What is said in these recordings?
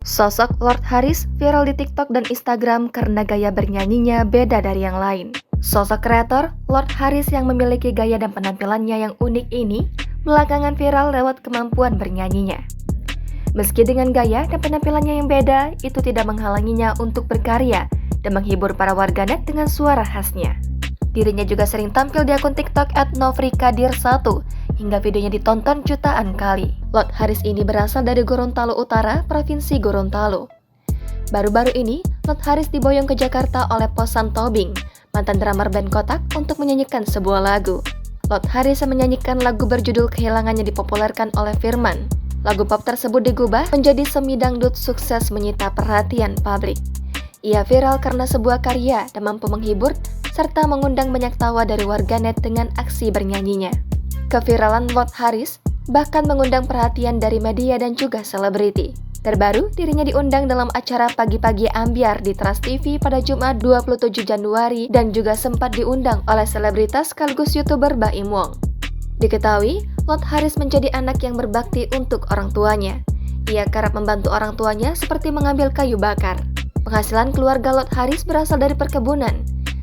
Sosok Lord Haris viral di TikTok dan Instagram karena gaya bernyanyinya beda dari yang lain. Sosok kreator Lord Haris yang memiliki gaya dan penampilannya yang unik ini belakangan viral lewat kemampuan bernyanyinya. Meski dengan gaya dan penampilannya yang beda, itu tidak menghalanginya untuk berkarya dan menghibur para warganet dengan suara khasnya. Dirinya juga sering tampil di akun TikTok @novrikadir1 hingga videonya ditonton jutaan kali. Lord Haris ini berasal dari Gorontalo Utara, Provinsi Gorontalo. Baru-baru ini, Lord Haris diboyong ke Jakarta oleh Posan Tobing, mantan drummer band Kotak, untuk menyanyikan sebuah lagu. Lord Haris yang menyanyikan lagu berjudul Kehilangan yang dipopulerkan oleh Firman. Lagu pop tersebut digubah menjadi semi dangdut sukses menyita perhatian publik. Ia viral karena sebuah karya dan mampu menghibur serta mengundang banyak tawa dari warganet dengan aksi bernyanyinya. Keviralan Lord Haris bahkan mengundang perhatian dari media dan juga selebriti. Terbaru, dirinya diundang dalam acara Pagi-Pagi Ambyar di Trans TV pada Jumat 27 Januari dan juga sempat diundang oleh selebritas sekaligus YouTuber Baim Wong. Diketahui, Lord Haris menjadi anak yang berbakti untuk orang tuanya. Ia kerap membantu orang tuanya seperti mengambil kayu bakar. Penghasilan keluarga Lord Haris berasal dari perkebunan.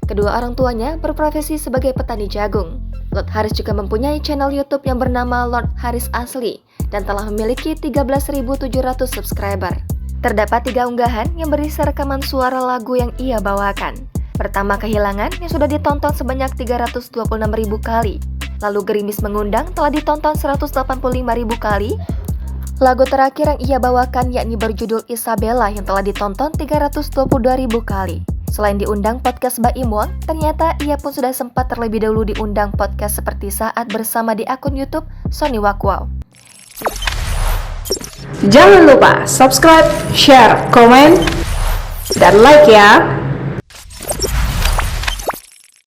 Kedua orang tuanya berprofesi sebagai petani jagung. Lord Haris juga mempunyai channel YouTube yang bernama Lord Haris Asli dan telah memiliki 13.700 subscriber. Terdapat 3 unggahan yang berisi rekaman suara lagu yang ia bawakan. Pertama, Kehilangan yang sudah ditonton sebanyak 326.000 kali. Lalu Gerimis Mengundang telah ditonton 185.000 kali. Lagu terakhir yang ia bawakan yakni berjudul Isabella yang telah ditonton 322.000 kali. Selain diundang podcast Baim Wong, ternyata ia pun sudah sempat terlebih dahulu diundang podcast Seperti Saat bersama di akun YouTube Sony Wakwau. Jangan lupa subscribe, share, komen, dan like ya!